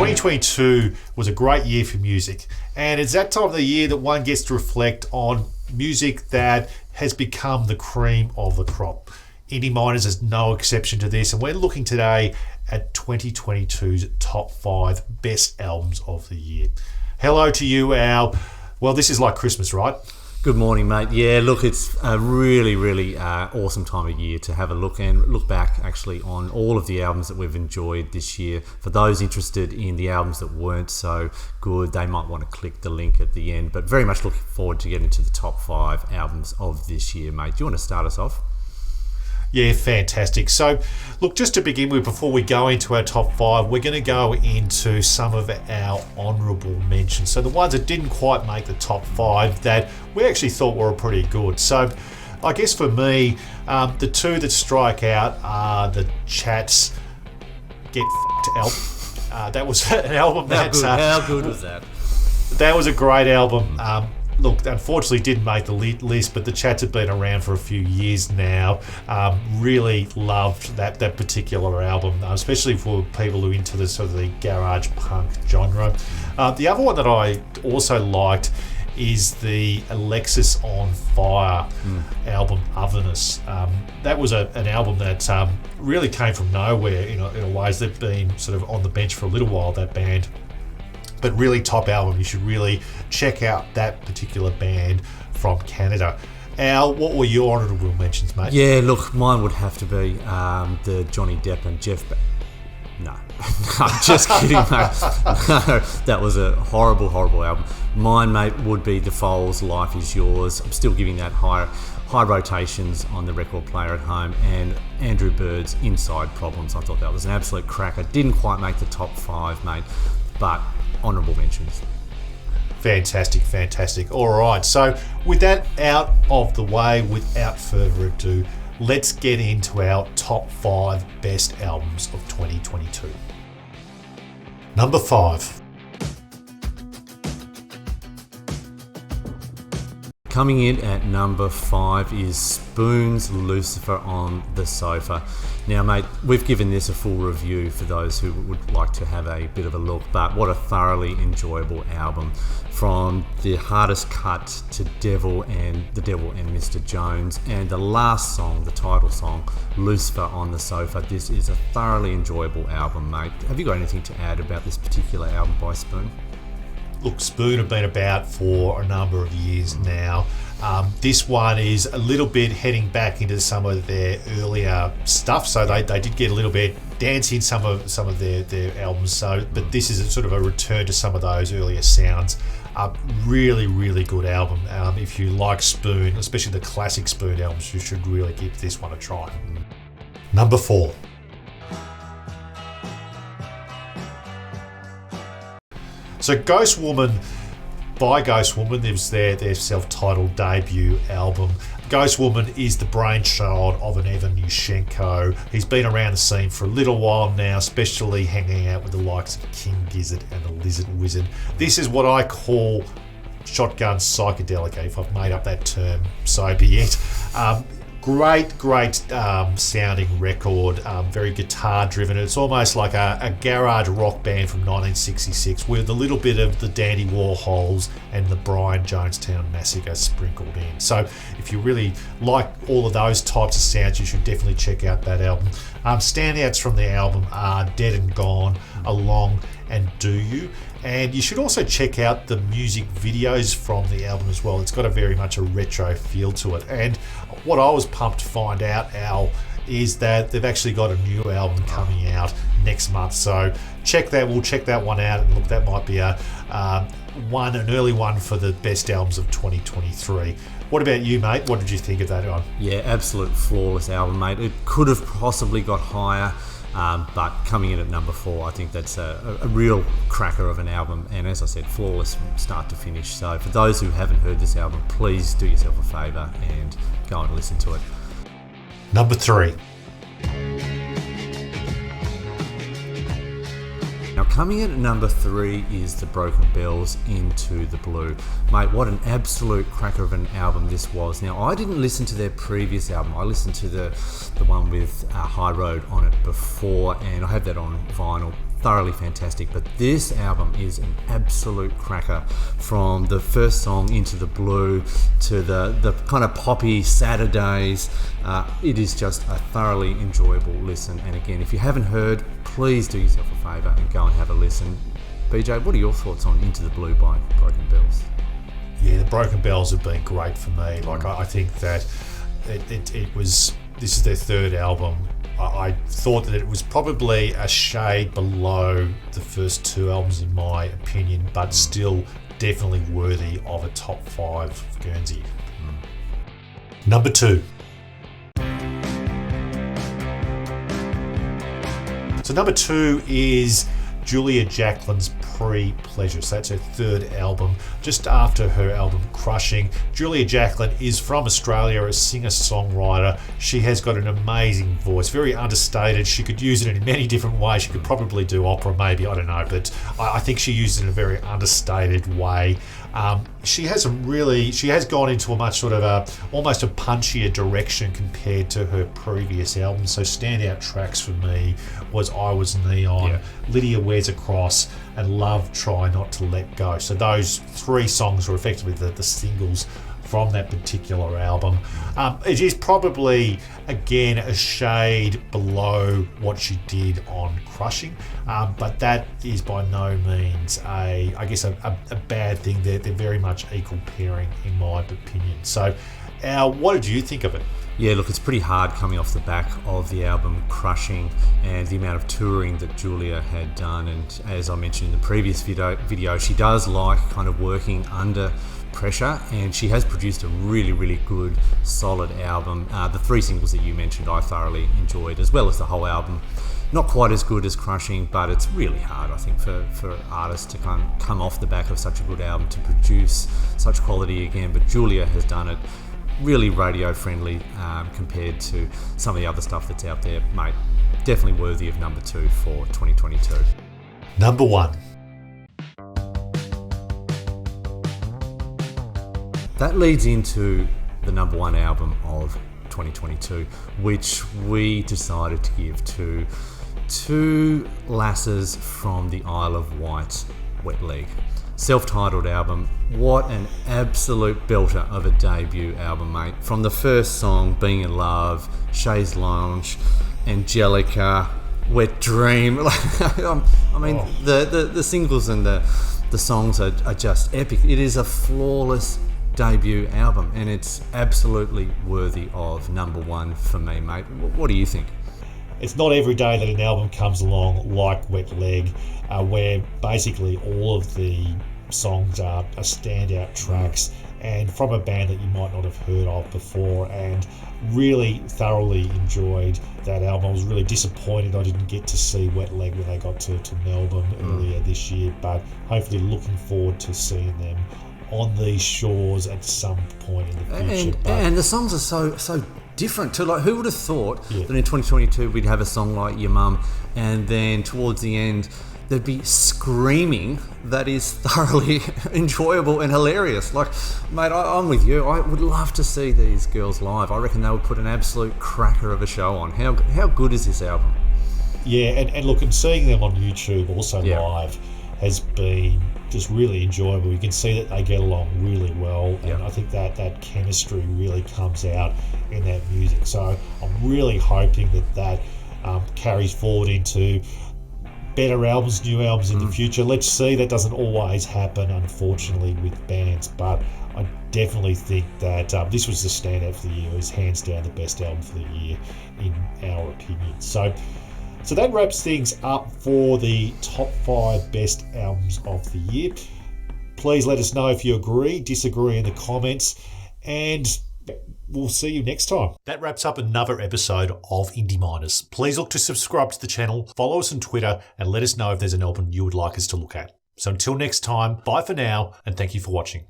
2022 was a great year for music, and it's that time of the year that one gets to reflect on music that has become the cream of the crop. Indie Miners is no exception to this, and we're looking today at 2022's top 5 best albums of the year. Hello to you, Al. Well, this is like Christmas, right? Good morning, mate. Yeah, look, it's a really awesome time of year to have a look back actually on all of the albums that we've enjoyed this year. For those interested in the albums that weren't so good, they might want to click the link at the end. But very much looking forward to getting to the top 5 albums of this year, mate. Do you want to start us off? Yeah, fantastic. So, look, just to begin with, before we go into our top 5, we're going to go into some of our honourable mentions. So the ones that didn't quite make the top 5 that we actually thought were pretty good. So I guess for me, the two that strike out are the Chats' Get F***ed album. That was an album that... How good was that? That was a great album. Look, unfortunately didn't make the list, but the Chats have been around for a few years now. Really loved that particular album, especially for people who are into the sort of the garage punk genre. The other one that I also liked is the Alexis on Fire album, Otherness. That was an album that really came from nowhere in a ways. They've been sort of on the bench for a little while, that band. But really top album. You should really check out that particular band from Canada. Al, what were your honourable mentions, mate? Yeah, look, mine would have to be the Johnny Depp and Jeff... No, just kidding, mate. No, that was a horrible album. Mine, mate, would be The Foals' Life Is Yours. I'm still giving that high rotations on the record player at home, and Andrew Bird's Inside Problems. I thought that was an absolute cracker. Didn't quite make the top 5, mate, but honourable mentions. Fantastic. All right, so with that out of the way, without further ado, let's get into our top 5 best albums of 2022. Number 5. Coming in at number 5 is Spoon's Lucifer on the Sofa. Now, mate, we've given this a full review for those who would like to have a bit of a look, but what a thoroughly enjoyable album. From the hardest cut to The Devil and Mr. Jones, and the last song, the title song, Lucifer on the Sofa. This is a thoroughly enjoyable album, mate. Have you got anything to add about this particular album by Spoon? Look, Spoon have been about for a number of years now. This one is a little bit heading back into some of their earlier stuff, so they did get a little bit dancey in some of their albums. So, but this is a sort of a return to some of those earlier sounds. Really good album. If you like Spoon, especially the classic Spoon albums, you should really give this one a try. Number 4. So Ghost Woman by Ghost Woman, it was their self-titled debut album. Ghost Woman is the brainchild of an Evan Yushchenko. He's been around the scene for a little while now, especially hanging out with the likes of King Gizzard and the Lizard Wizard. This is what I call shotgun psychedelic. If I've made up that term, so be it. Great sounding record, very guitar driven. It's almost like a garage rock band from 1966 with a little bit of the Dandy Warhols and the Brian Jonestown Massacre sprinkled in. So if you really like all of those types of sounds, you should definitely check out that album. Standouts from the album are Dead and Gone, Along and Do You. And you should also check out the music videos from the album as well. It's got a very much a retro feel to it. And what I was pumped to find out, Al, is that they've actually got a new album coming out next month. So we'll check that one out. And look, that might be an early one for the best albums of 2023. What about you, mate? What did you think of that one? Yeah, absolute flawless album, mate. It could have possibly got higher. But coming in at number 4, I think that's a real cracker of an album, and as I said, flawless from start to finish. So for those who haven't heard this album, please do yourself a favour and go and listen to it. Number 3. Now coming in at number 3 is the Broken Bells, Into the Blue. Mate, what an absolute cracker of an album this was. Now I didn't listen to their previous album. I listened to the one with High Road on it before, and I have that on vinyl. thoroughly fantastic. But this album is an absolute cracker, from the first song, Into the Blue, to the kind of poppy Saturdays. It is just a thoroughly enjoyable listen. And again, if you haven't heard, please do yourself a favour and go and have a listen. BJ, what are your thoughts on Into the Blue by Broken Bells? Yeah, the Broken Bells have been great for me. Like, I think that it was, this is their third album. I thought that it was probably a shade below the first two albums in my opinion, but still definitely worthy of a top 5 Guernsey. Number 2. So number 2 is Julia Jacklin's Pre-Pleasure. So that's her third album, just after her album Crushing. Julia Jacklin is from Australia, a singer-songwriter. She has got an amazing voice, very understated. She could use it in many different ways. She could probably do opera, maybe, I don't know, but I think she uses it in a very understated way. She has gone into a much sort of almost a punchier direction compared to her previous albums. So standout tracks for me was I Was Neon, Lydia Wears a Cross, and Love Try Not to Let Go. So those 3 songs were effectively the singles from that particular album. It is probably, again, a shade below what she did on Crushing, but that is by no means a bad thing. They're very much equal pairing in my opinion. So, what did you think of it? Yeah, look, it's pretty hard coming off the back of the album Crushing and the amount of touring that Julia had done. And as I mentioned in the previous video, she does like kind of working under pressure, and she has produced a really, really good, solid album. The 3 singles that you mentioned I thoroughly enjoyed, as well as the whole album. Not quite as good as Crushing, but it's really hard, I think, for artists to come off the back of such a good album to produce such quality again. But Julia has done it really radio friendly compared to some of the other stuff that's out there, mate. Definitely worthy of number 2 for 2022. Number 1. That leads into the number 1 album of 2022, which we decided to give to 2 lasses from the Isle of Wight, Wet Leg. Self-titled album. What an absolute belter of a debut album, mate. From the first song, Being in Love, Chaise Lounge, Angelica, Wet Dream. The singles and the songs are just epic. It is a flawless debut album, and it's absolutely worthy of number 1 for me, mate. What do you think? It's not every day that an album comes along like Wet Leg, where basically all of the songs are standout tracks and from a band that you might not have heard of before, and really thoroughly enjoyed that album. I was really disappointed I didn't get to see Wet Leg when they got to Melbourne earlier this year, but hopefully looking forward to seeing them on these shores at some point in the future. And the songs are so different too. Like, who would have thought that in 2022 we'd have a song like Your Mum, and then towards the end there'd be screaming that is thoroughly enjoyable and hilarious. Like, mate, I'm with you. I would love to see these girls live. I reckon they would put an absolute cracker of a show on. How good is this album? Yeah, and look, and seeing them on YouTube also live has been just really enjoyable. You can see that they get along really well, and I think that chemistry really comes out in that music. So I'm really hoping that carries forward into better albums, new albums in the future. Let's see. That doesn't always happen, unfortunately, with bands, but I definitely think that this was the standout for the year. It was hands down the best album for the year, in our opinion. So that wraps things up for the top 5 best albums of the year. Please let us know if you agree, disagree in the comments, and we'll see you next time. That wraps up another episode of Indie Miners. Please look to subscribe to the channel, follow us on Twitter, and let us know if there's an album you would like us to look at. So until next time, bye for now, and thank you for watching.